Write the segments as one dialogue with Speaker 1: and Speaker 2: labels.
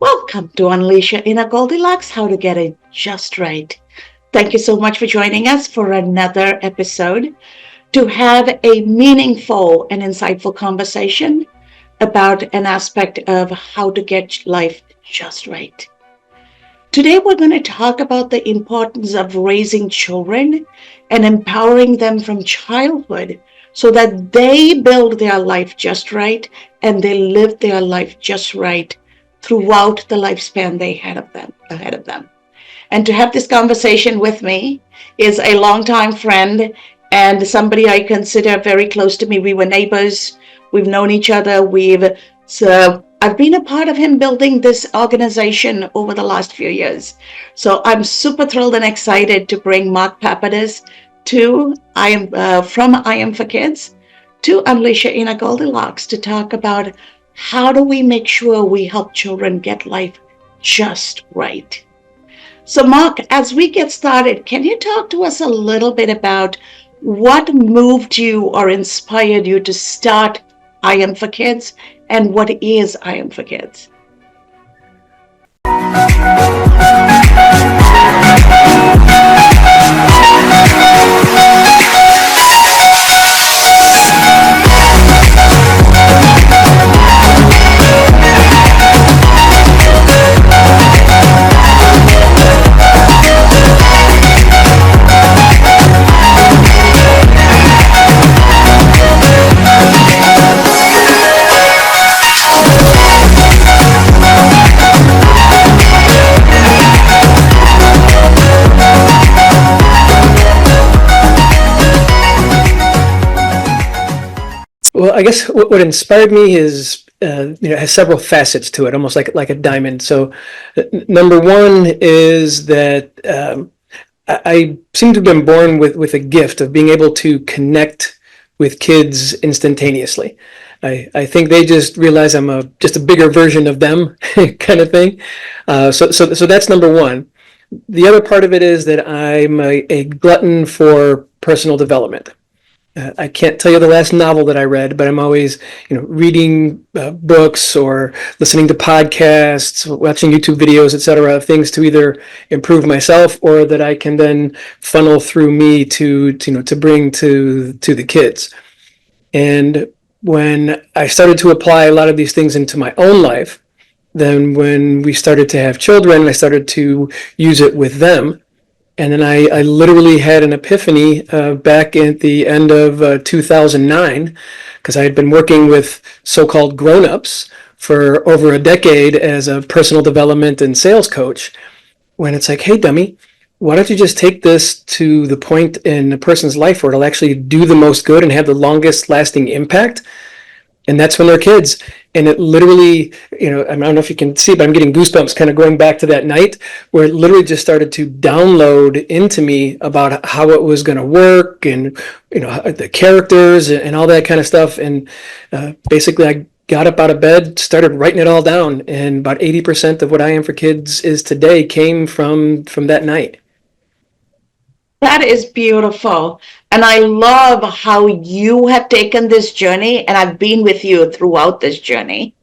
Speaker 1: Welcome to Unleash Your Inner Goldilocks, how to get it just right. Thank you so much for joining us for another episode to have a meaningful and insightful conversation about an aspect of how to get life just right. Today, we're going to talk about the importance of raising children and empowering them from childhood so that they build their life just right and they live their life just right throughout the lifespan they had ahead of them. And to have this conversation with me is a longtime friend and somebody I consider very close to me. We were neighbors. We've known each other. I've been a part of him building this organization over the last few years. So I'm super thrilled and excited to bring Mark Papadis from I Am for Kids to Unleash Your Inner Goldilocks to talk about how do we make sure we help children get life just right. So Mark, as we get started, can you talk to us a little bit about what moved you or inspired you to start I Am for Kids and what is I Am for Kids?
Speaker 2: Well, I guess what inspired me is, has several facets to it, almost like a diamond. So, number one is that I seem to have been born with a gift of being able to connect with kids instantaneously. I think they just realize I'm just a bigger version of them, kind of thing. So that's number one. The other part of it is that I'm a glutton for personal development. I can't tell you the last novel that I read, but I'm always, reading books or listening to podcasts, watching YouTube videos, etc., things to either improve myself or that I can then funnel through me to bring to the kids. And when I started to apply a lot of these things into my own life, then when we started to have children, I started to use it with them. And then I literally had an epiphany back at the end of 2009, because I had been working with so-called grown-ups for over a decade as a personal development and sales coach, when it's like, hey, dummy, why don't you just take this to the point in a person's life where it'll actually do the most good and have the longest lasting impact? And that's when they're kids. And it literally, I don't know if you can see, but I'm getting goosebumps kind of going back to that night where it literally just started to download into me about how it was going to work and, the characters and all that kind of stuff. And basically I got up out of bed, started writing it all down. And about 80% of what I Am for Kids is today came from that night.
Speaker 1: That is beautiful. And I love how you have taken this journey, and I've been with you throughout this journey.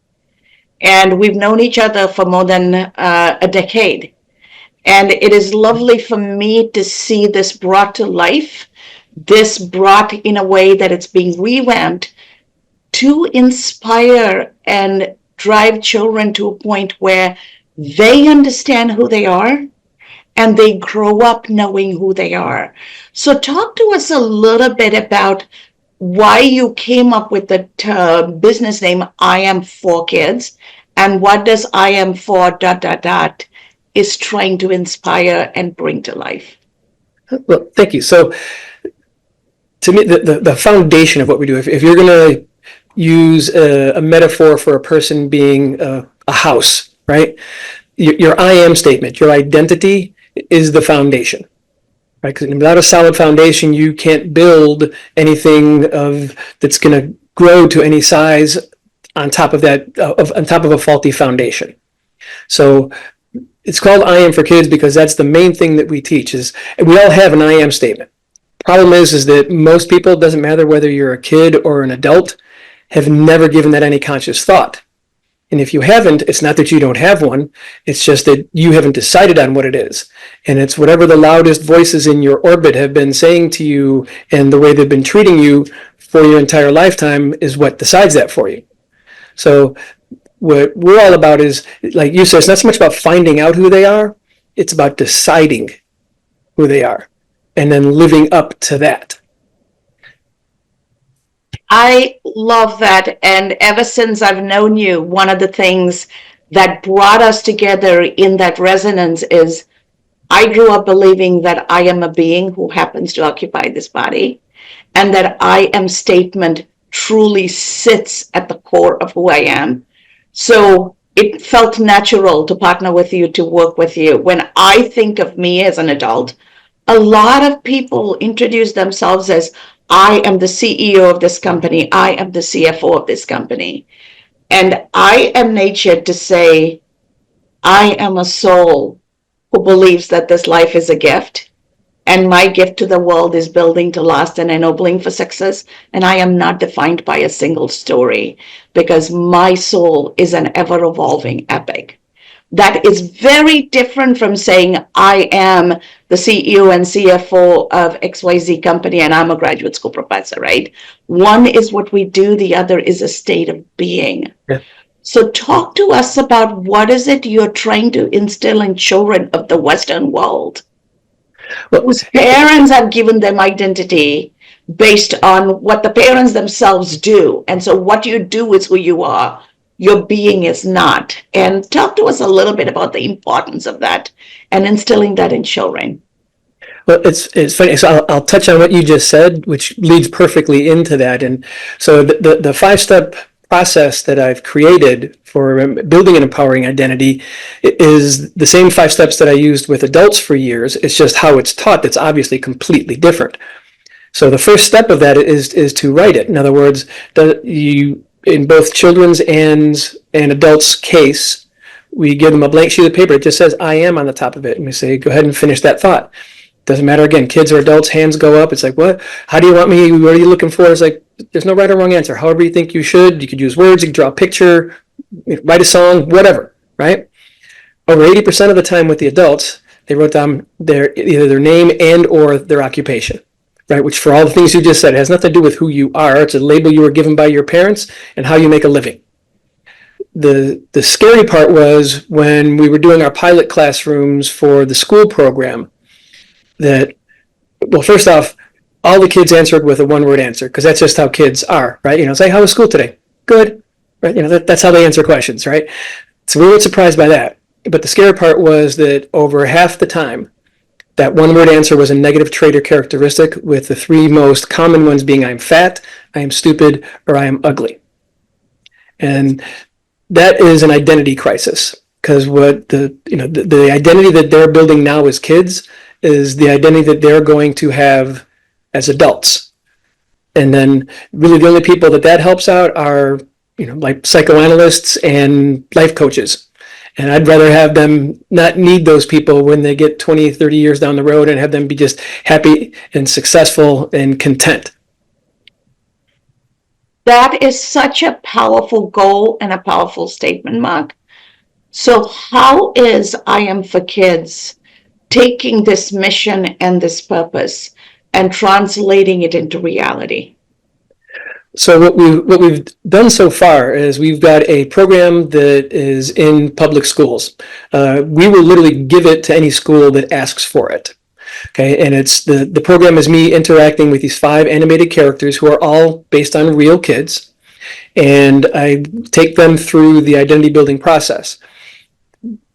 Speaker 1: And we've known each other for more than a decade. And it is lovely for me to see this brought to life, this brought in a way that it's being revamped to inspire and drive children to a point where they understand who they are and they grow up knowing who they are. So talk to us a little bit about why you came up with the business name I Am for Kids and what does I Am for ... is trying to inspire and bring to life.
Speaker 2: Well, thank you. So to me, the foundation of what we do, if you're going to use a metaphor for a person being a house, right? Your I am statement, your identity is the foundation, right? Because without a solid foundation, you can't build anything that's going to grow to any size on top of that, on top of a faulty foundation. So it's called I Am for Kids because that's the main thing that we teach is we all have an I am statement. Problem is that most people, it doesn't matter whether you're a kid or an adult, have never given that any conscious thought. And if you haven't, it's not that you don't have one. It's just that you haven't decided on what it is. And it's whatever the loudest voices in your orbit have been saying to you and the way they've been treating you for your entire lifetime is what decides that for you. So what we're all about is, like you said, it's not so much about finding out who they are. It's about deciding who they are and then living up to that.
Speaker 1: I love that. And ever since I've known you, one of the things that brought us together in that resonance is I grew up believing that I am a being who happens to occupy this body, and that I am statement truly sits at the core of who I am. So it felt natural to partner with you, to work with you. When I think of me as an adult, a lot of people introduce themselves as, I am the CEO of this company, I am the CFO of this company. And I am natured to say, I am a soul who believes that this life is a gift. And my gift to the world is building to last and ennobling for success. And I am not defined by a single story, because my soul is an ever evolving epic. That is very different from saying, I am the CEO and CFO of XYZ company and I'm a graduate school professor, right? One is what we do, the other is a state of being.
Speaker 2: Yeah.
Speaker 1: So talk to us about what is it you're trying to instill in children of the Western world, whose parents have given them identity based on what the parents themselves do. And so what you do is who you are. Your being is not. And talk to us a little bit about the importance of that and instilling that in children.
Speaker 2: Well, it's funny. So I'll touch on what you just said, which leads perfectly into that. And so the 5-step process that I've created for building an empowering identity is the same 5 steps that I used with adults for years. It's just how it's taught that's obviously completely different. So the first step of that is to write it. In other words, in both children's and adults' case, we give them a blank sheet of paper. It just says I am on the top of it. And we say, go ahead and finish that thought. Doesn't matter, again, kids or adults, hands go up. It's like, what? How do you want me? What are you looking for? It's like, there's no right or wrong answer. However you think you should. You could use words, you could draw a picture, write a song, whatever, right? Over 80% of the time with the adults, they wrote down either their name and or their occupation, right? Which, for all the things you just said, has nothing to do with who you are. It's a label you were given by your parents and how you make a living. The scary part was when we were doing our pilot classrooms for the school program that, well, first off, all the kids answered with a one-word answer, because that's just how kids are, right? Say, how was school today? Good, right? That's how they answer questions, right? So we weren't surprised by that. But the scary part was that over half the time, that one-word answer was a negative trait or characteristic, with the 3 most common ones being I'm fat, I am stupid, or I am ugly. And that is an identity crisis, because what the identity that they're building now as kids is the identity that they're going to have as adults. And then really the only people that helps out are, like psychoanalysts and life coaches. And I'd rather have them not need those people when they get 20, 30 years down the road, and have them be just happy and successful and content.
Speaker 1: That is such a powerful goal and a powerful statement, Mark. So how is I Am for Kids taking this mission and this purpose and translating it into reality?
Speaker 2: So what we've done so far is we've got a program that is in public schools. We will literally give it to any school that asks for it. Okay, and it's the program is me interacting with these 5 animated characters who are all based on real kids, and I take them through the identity building process.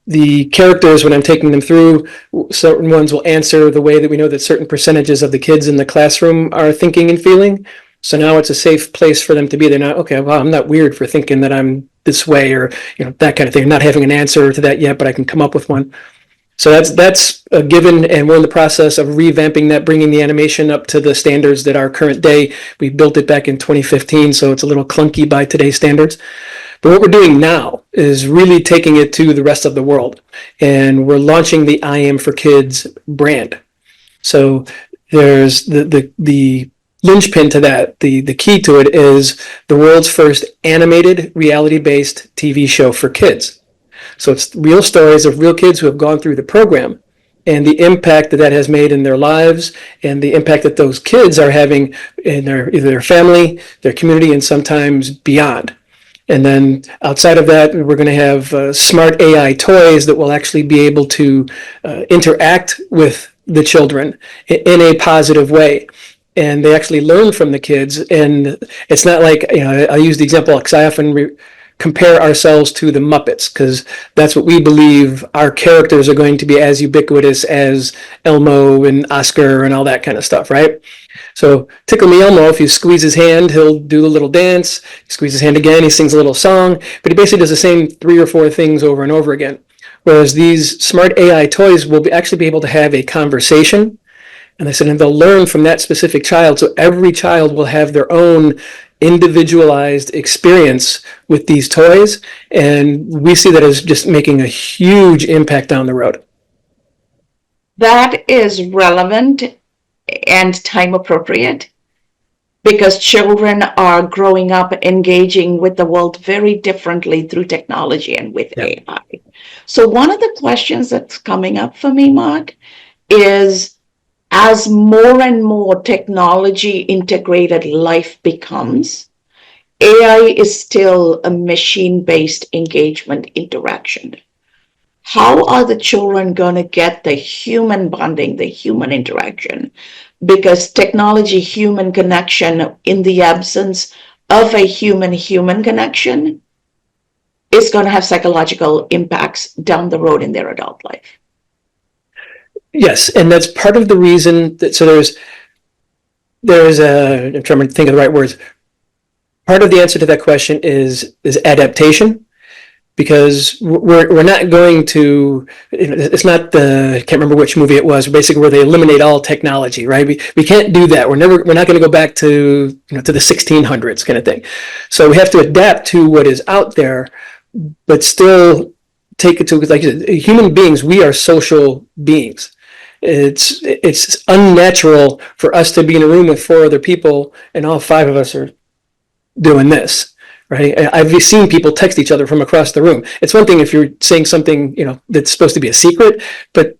Speaker 2: The characters, when I'm taking them through, certain ones will answer the way that we know that certain percentages of the kids in the classroom are thinking and feeling. So now it's a safe place for them to be. They're not, okay, well, I'm not weird for thinking that I'm this way, or that kind of thing. I'm not having an answer to that yet, but I can come up with one. So that's a given, and we're in the process of revamping that, bringing the animation up to the standards that are current day. We built it back in 2015, so it's a little clunky by today's standards. But what we're doing now is really taking it to the rest of the world, and we're launching the I Am for Kids brand. So there's the linchpin to that, the key to it, is the world's first animated reality-based TV show for kids. So it's real stories of real kids who have gone through the program and the impact that that has made in their lives and the impact that those kids are having in either their family, their community, and sometimes beyond. And then outside of that, we're going to have smart AI toys that will actually be able to interact with the children in a positive way. And they actually learn from the kids. And it's not like, I use the example because I often compare ourselves to the Muppets, because that's what we believe our characters are going to be, as ubiquitous as Elmo and Oscar and all that kind of stuff, right? So Tickle Me Elmo, if you squeeze his hand, he'll do the little dance. You squeeze his hand again, he sings a little song, but he basically does the same 3 or 4 things over and over again. Whereas these smart AI toys will actually be able to have a conversation. And I said, and they'll learn from that specific child. So every child will have their own individualized experience with these toys. And we see that as just making a huge impact down the road.
Speaker 1: That is relevant and time appropriate because children are growing up engaging with the world very differently through technology and with AI. So one of the questions that's coming up for me, Mark, is as more and more technology integrated life becomes, AI is still a machine-based engagement interaction. How are the children going to get the human bonding, the human interaction? Because technology, human connection, in the absence of a human-human connection, is going to have psychological impacts down the road in their adult life.
Speaker 2: Yes, and that's part of the reason that, so there's I'm trying to think of the right words. Part of the answer to that question is adaptation, because we're not going to, it's not I can't remember which movie it was, basically where they eliminate all technology, right? We can't do that. We're not going to go back to, to the 1600s kind of thing. So we have to adapt to what is out there, but still take it to, like you said, human beings, we are social beings. It's unnatural for us to be in a room with 4 other people and all 5 of us are doing this, right? I've seen people text each other from across the room. It's one thing if you're saying something, that's supposed to be a secret, but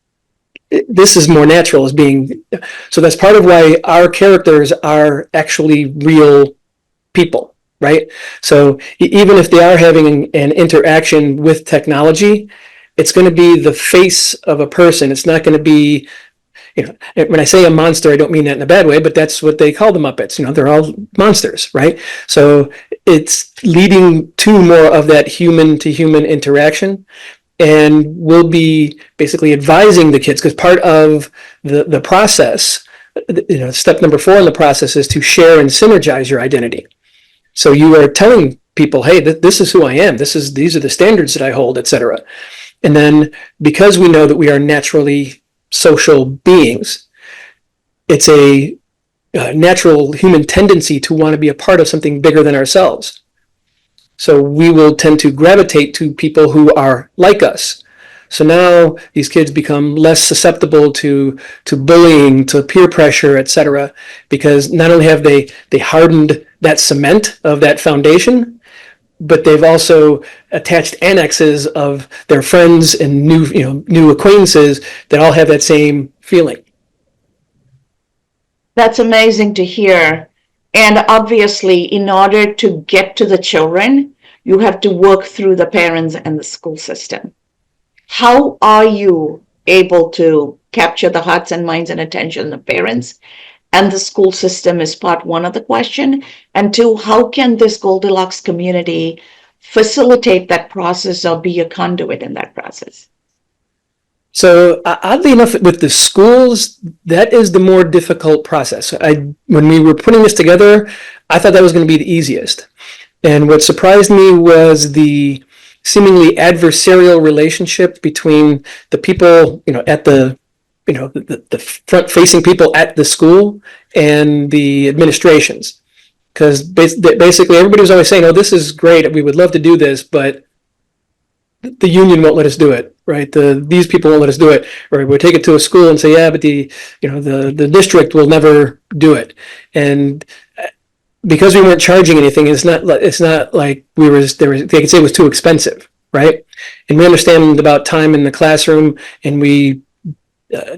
Speaker 2: this is more natural as being, so that's part of why our characters are actually real people, right? So even if they are having an interaction with technology, it's going to be the face of a person. It's not going to be, when I say a monster, I don't mean that in a bad way, but that's what they call the Muppets. They're all monsters, right? So it's leading to more of that human to human interaction. And we'll be basically advising the kids, because part of the process, step number 4 in the process is to share and synergize your identity. So you are telling people, hey, this is who I am. These are the standards that I hold, etc. And then because we know that we are naturally social beings, it's a natural human tendency to want to be a part of something bigger than ourselves. So we will tend to gravitate to people who are like us. So now these kids become less susceptible to bullying, to peer pressure, etc., because not only have they hardened that cement of that foundation, but they've also attached annexes of their friends and new acquaintances that all have that same feeling.
Speaker 1: That's amazing to hear. And obviously, in order to get to the children, you have to work through the parents and the school system. How are you able to capture the hearts and minds and attention of the parents and the school system is part 1 of the question. And 2, how can this Goldilocks community facilitate that process or be a conduit in that process?
Speaker 2: So oddly enough, with the schools, that is the more difficult process. When we were putting this together, I thought that was going to be the easiest. And what surprised me was the seemingly adversarial relationship between the people, at the front-facing people at the school and the administrations. Because basically everybody was always saying, oh, this is great, we would love to do this, but the union won't let us do it, right? These people won't let us do it, or we'll take it to a school and say, yeah, but the district will never do it. And because we weren't charging anything, it's not like they could say it was too expensive, right? And we understand about time in the classroom, and we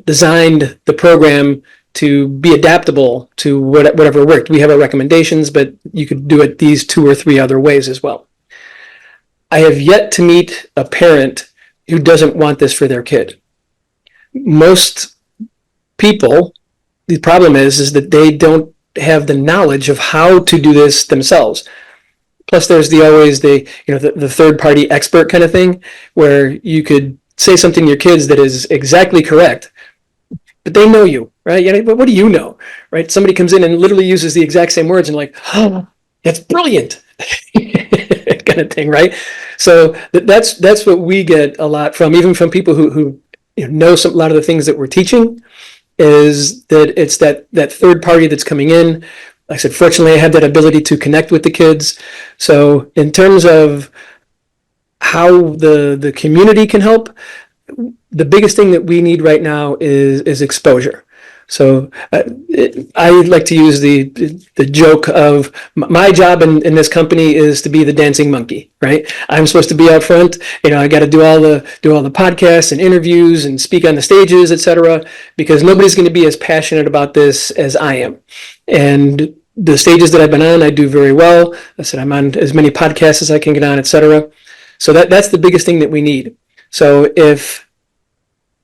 Speaker 2: designed the program to be adaptable to whatever worked. We have our recommendations, but you could do it these 2 or 3 other ways as well. I have yet to meet a parent who doesn't want this for their kid. Most people, the problem is that they don't have the knowledge of how to do this themselves. Plus, there's the third party expert kind of thing, where you could say something to your kids that is exactly correct, but they know you, right? What do you know, right? Somebody comes in and literally uses the exact same words and like, oh, that's brilliant, kind of thing, right? So that's what we get a lot from, even from people who know a lot of the things that we're teaching, is that it's that third party that's coming in. Like I said, fortunately, I have that ability to connect with the kids. So in terms of how the community can help, the biggest thing that we need right now is exposure. So I like to use the joke of my job in this company is to be the dancing monkey, right? I'm supposed to be out front. I got to do all the podcasts and interviews and speak on the stages, etc. Because nobody's going to be as passionate about this as I am. And the stages that I've been on, I do very well. I said I'm on as many podcasts as I can get on, etc. So that's the biggest thing that we need. So if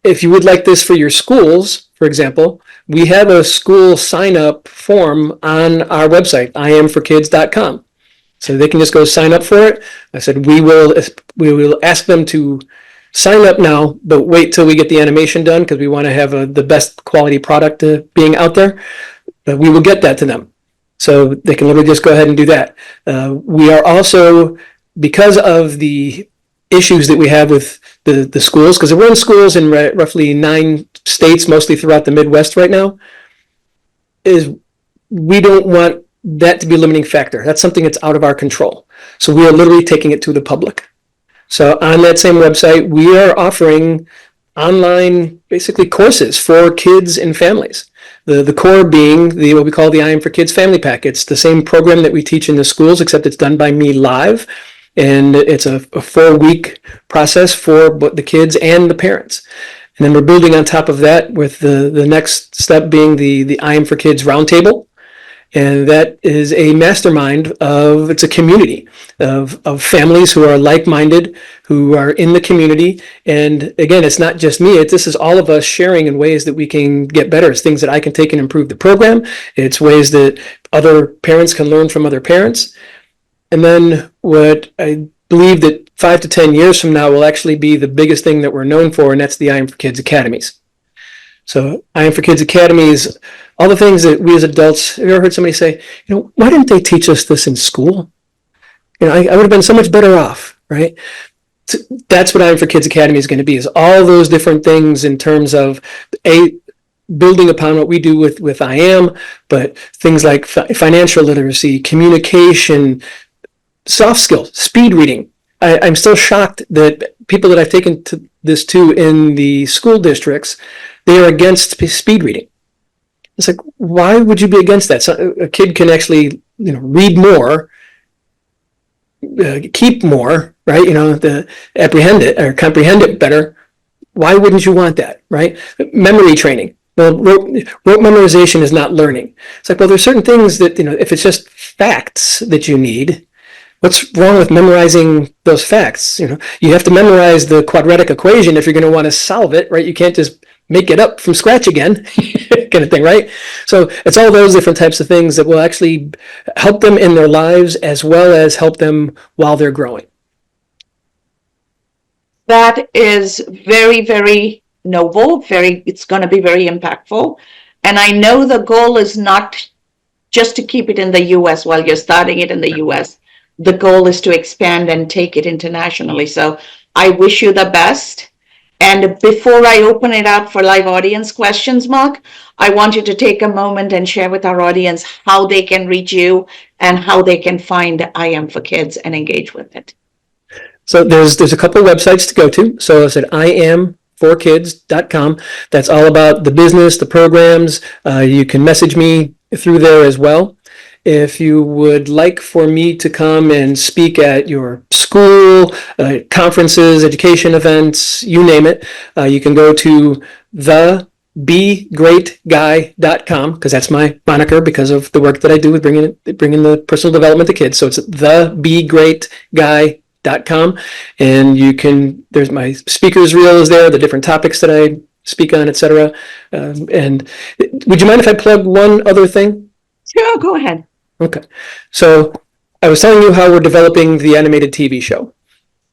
Speaker 2: you would like this for your schools, for example, we have a school sign-up form on our website, iamforkids.com. So they can just go sign up for it. I said we will ask them to sign up now, but wait till we get the animation done, because we want to have the best quality product being out there. But we will get that to them. So they can literally just go ahead and do that. We are also, because of the issues that we have with the schools, because we're in schools in roughly 9 states, mostly throughout the Midwest right now, is we don't want that to be a limiting factor. That's something that's out of our control. So we are literally taking it to the public. So on that same website, we are offering online, basically, courses for kids and families. The core being what we call the I Am for Kids Family Pack. It's the same program that we teach in the schools, except it's done by me live. And it's a 4-week process for both the kids and the parents. And then we're building on top of that with the next step being the I Am for Kids Roundtable. And that is a mastermind it's a community of families who are like-minded, who are in the community. And again, it's not just me. This is all of us sharing in ways that we can get better. It's things that I can take and improve the program. It's ways that other parents can learn from other parents. And then what I believe that 5 to 10 years from now will actually be the biggest thing that we're known for, and that's the I Am for Kids Academies. So I Am for Kids Academies, all the things that we as adults, have you ever heard somebody say, why didn't they teach us this in school? I would have been so much better off, right? So that's what I Am for Kids Academy is going to be, is all those different things in terms of building upon what we do with I Am, but things like financial literacy, communication, soft skills, speed reading. I'm still shocked that people that I've taken this to in the school districts, they are against speed reading. It's like, why would you be against that? So a kid can actually, read more, keep more, right? Apprehend it or comprehend it better. Why wouldn't you want that, right? Memory training. Well, rote memorization is not learning. It's like, well, there's certain things that, if it's just facts that you need, what's wrong with memorizing those facts? You have to memorize the quadratic equation if you're going to want to solve it, right? You can't just make it up from scratch again, kind of thing, right? So it's all those different types of things that will actually help them in their lives as well as help them while they're growing.
Speaker 1: That is very, very noble. It's going to be very impactful. And I know the goal is not just to keep it in the US while you're starting it in the US. The goal is to expand and take it internationally. So I wish you the best. And before I open it up for live audience questions, Mark, I want you to take a moment and share with our audience how they can reach you and how they can find I Am for Kids and engage with it.
Speaker 2: So there's a couple websites to go to. So I said iam4kids.com. That's all about the business, the programs. You can message me through there as well. If you would like for me to come and speak at your school, conferences, education events, you name it, you can go to thebegreatguy.com, because that's my moniker because of the work that I do with bringing the personal development to kids. So it's thebegreatguy.com, and you can, there's my speakers reel is there, the different topics that I speak on, etc. And would you mind if I plug one other thing?
Speaker 1: Sure, go ahead.
Speaker 2: Okay. So I was telling you how we're developing the animated TV show.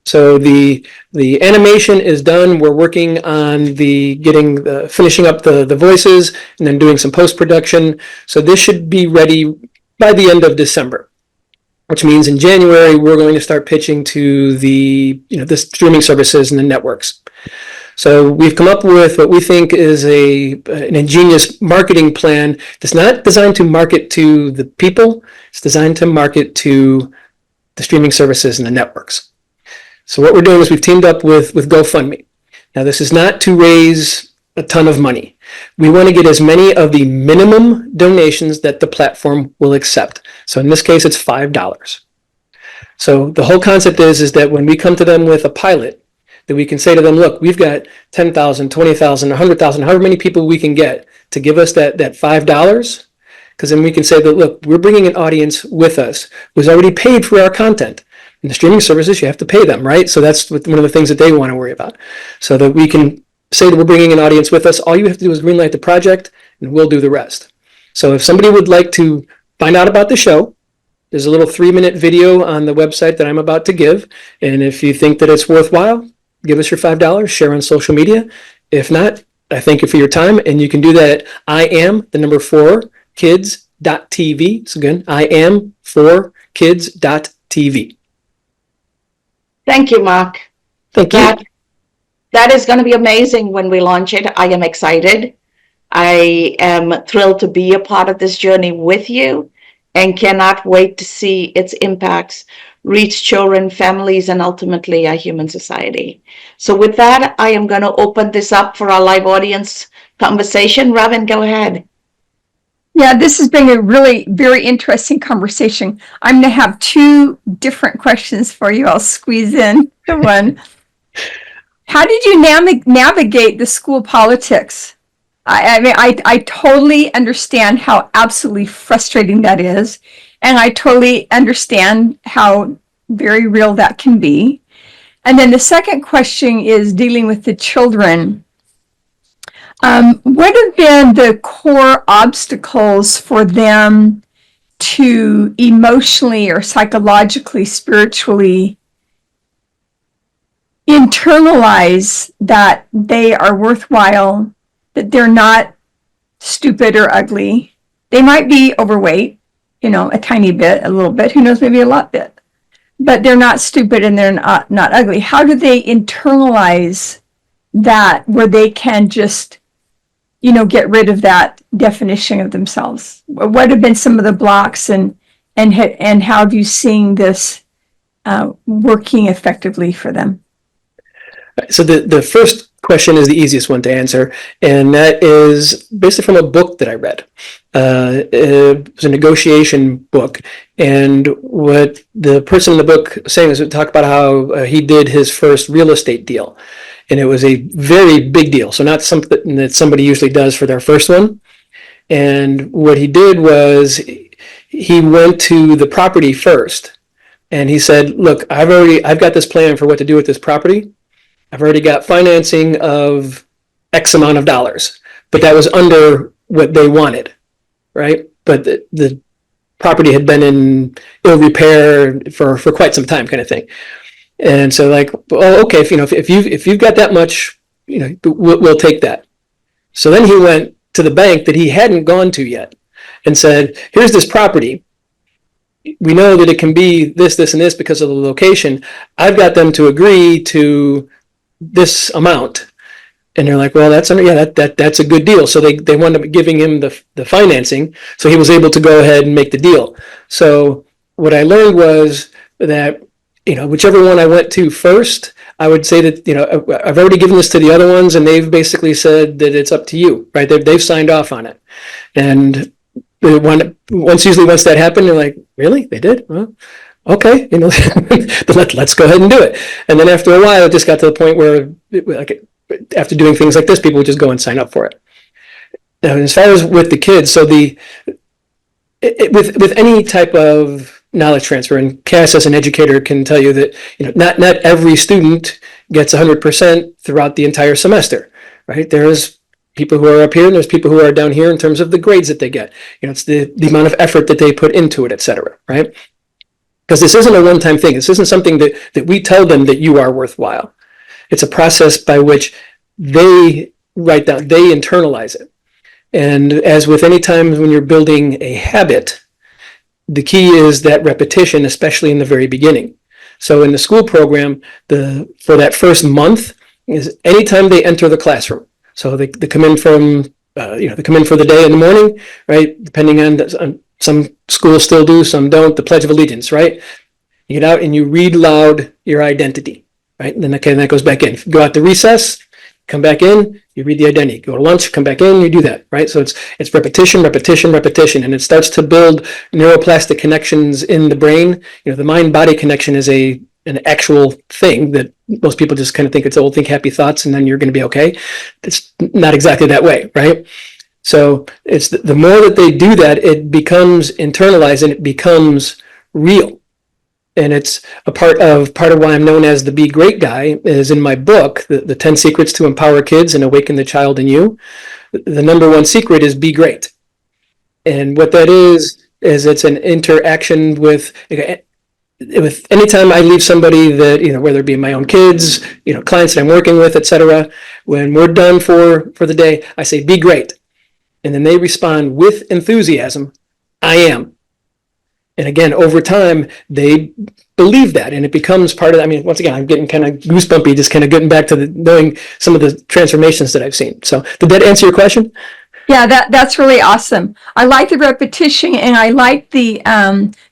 Speaker 2: So the animation is done. We're working on finishing up the voices and then doing some post-production. So this should be ready by the end of December, which means in January, we're going to start pitching to the streaming services and the networks. So we've come up with what we think is an ingenious marketing plan that's not designed to market to the people. It's designed to market to the streaming services and the networks. So what we're doing is we've teamed up with GoFundMe. Now, this is not to raise a ton of money. We want to get as many of the minimum donations that the platform will accept. So in this case, it's $5. So the whole concept is that when we come to them with a pilot, that we can say to them, look, we've got 10,000, 20,000, 100,000, however many people we can get to give us that $5, because then we can say that, look, we're bringing an audience with us who's already paid for our content. In the streaming services, you have to pay them, right? So that's one of the things that they want to worry about. So that we can say that we're bringing an audience with us. All you have to do is greenlight the project, and we'll do the rest. So if somebody would like to find out about the show, there's a little 3-minute video on the website that I'm about to give. And if you think that it's worthwhile, give us your $5, share on social media. If not, I thank you for your time. And you can do that at iam4kids.tv. So again, iam4kids.tv.
Speaker 1: Thank you, Mark.
Speaker 2: Thank you.
Speaker 1: That is going to be amazing when we launch it. I am excited. I am thrilled to be a part of this journey with you and cannot wait to see its impacts reach children, families, and ultimately our human society. So with that, I am going to open this up for our live audience conversation. Robin, go ahead.
Speaker 3: Yeah, this has been a really very interesting conversation. I'm going to have 2 different questions for you. I'll squeeze in the one. How did you navigate the school politics? I totally understand how absolutely frustrating that is. And I totally understand how very real that can be. And then the second question is dealing with the children. What have been the core obstacles for them to emotionally or psychologically, spiritually internalize that they are worthwhile, that they're not stupid or ugly? They might be overweight, a tiny bit, a little bit, who knows, maybe a lot bit, but they're not stupid and they're not ugly. How do they internalize that where they can just, get rid of that definition of themselves? What have been some of the blocks and how have you seen this working effectively for them?
Speaker 2: So the first question is the easiest one to answer, and that is basically from a book that I read. It was a negotiation book, and what the person in the book was saying is to talk about how he did his first real estate deal, and it was a very big deal, so not something that somebody usually does for their first one. And what he did was he went to the property first, and he said, look, I've got this plan for what to do with this property. I've already got financing of X amount of dollars, but that was under what they wanted, right? But the property had been in ill repair for quite some time, kind of thing. And so, like, well, okay, if you've got that much, we'll take that. So then he went to the bank that he hadn't gone to yet and said, here's this property. We know that it can be this, this, and this because of the location. I've got them to agree to this amount. And they're like, well, that's a good deal. So they wound up giving him the financing, so he was able to go ahead and make the deal. So what I learned was that whichever one I went to first, I would say that, I've already given this to the other ones and they've basically said that it's up to you, right? They've signed off on it. And once that happened, they're like, really? They did? Well, okay, let's go ahead and do it. And then after a while, it just got to the point where, after doing things like this, people would just go and sign up for it. Now, as far as with the kids, so with any type of knowledge transfer, and Cass as an educator can tell you that not every student gets 100% throughout the entire semester, right? There's people who are up here and there's people who are down here in terms of the grades that they get. It's the amount of effort that they put into it, etc., right? Because this isn't a one-time thing. This isn't something that we tell them that you are worthwhile. It's a process by which they write down, they internalize it. And as with any time when you're building a habit, the key is that repetition, especially in the very beginning. So in the school program, for that first month is anytime they enter the classroom. So they come in they come in for the day in the morning, right? Depending on some schools still do, some don't. The Pledge of Allegiance, right? You get out and you read loud your identity, right? And then that goes back in. Go out to recess, come back in, you read the identity. Go to lunch, come back in, you do that, right? So it's repetition, repetition, repetition, and it starts to build neuroplastic connections in the brain. The mind-body connection is an actual thing that most people just kind of think think happy thoughts and then you're going to be okay. It's not exactly that way, right? So it's the more that they do that, it becomes internalized and it becomes real. And it's a part of why I'm known as the Be Great guy is in my book, the 10 Secrets to Empower Kids and Awaken the Child in You. The number one secret is be great. And what that is it's an interaction with anytime I leave somebody that, whether it be my own kids, clients that I'm working with, etc., when we're done for the day, I say, be great. And then they respond with enthusiasm, I am. And again, over time, they believe that, and it becomes part of. Once again, I'm getting kind of goosebumpy, just kind of getting back to knowing some of the transformations that I've seen. So, did that answer your question?
Speaker 3: Yeah, that's really awesome. I like the repetition, and I like the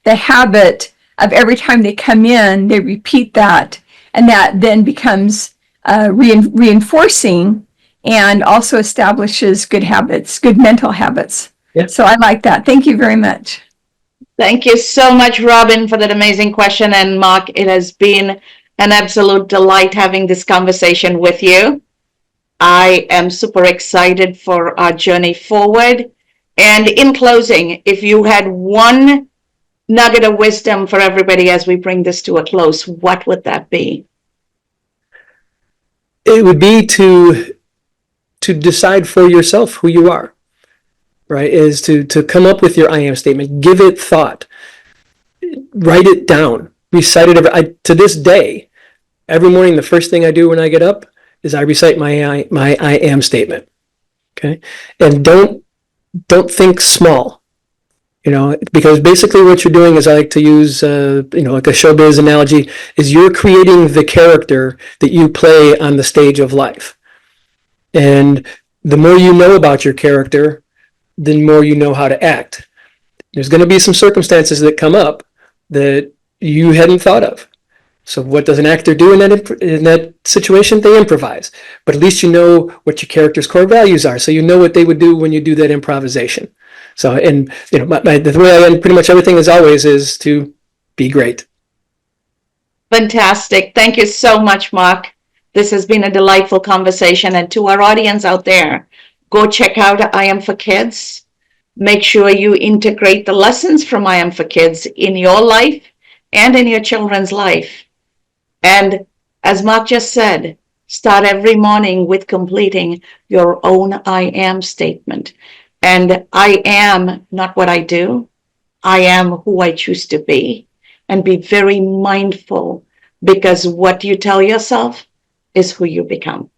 Speaker 3: habit of every time they come in, they repeat that, and that then becomes reinforcing, and also establishes good habits, good mental habits.
Speaker 2: Yeah.
Speaker 3: So I like that. Thank you very much.
Speaker 1: Thank you so much, Robin, for that amazing question. And Mark, it has been an absolute delight having this conversation with you. I am super excited for our journey forward. And in closing, if you had one nugget of wisdom for everybody as we bring this to a close, what would that be?
Speaker 2: It would be to decide for yourself who you are. Right, is to come up with your I am statement, give it thought, write it down, recite it. To this day, every morning, the first thing I do when I get up is I recite my I am statement. Okay, and don't think small, because basically what you're doing is, I like to use like a showbiz analogy, is you're creating the character that you play on the stage of life, and the more you know about your character, the more you know how to act. There's going to be some circumstances that come up that you hadn't thought of. So what does an actor do in that situation? They improvise. But at least you know what your character's core values are, so you know what they would do when you do that improvisation. So, and the way I end pretty much everything, as always, is to be great.
Speaker 1: Fantastic. Thank you so much, Mark. This has been a delightful conversation. And to our audience out there, go check out I Am for Kids. Make sure you integrate the lessons from I Am for Kids in your life and in your children's life. And as Mark just said, start every morning with completing your own I am statement. And I am not what I do. I am who I choose to be. And be very mindful, because what you tell yourself is who you become.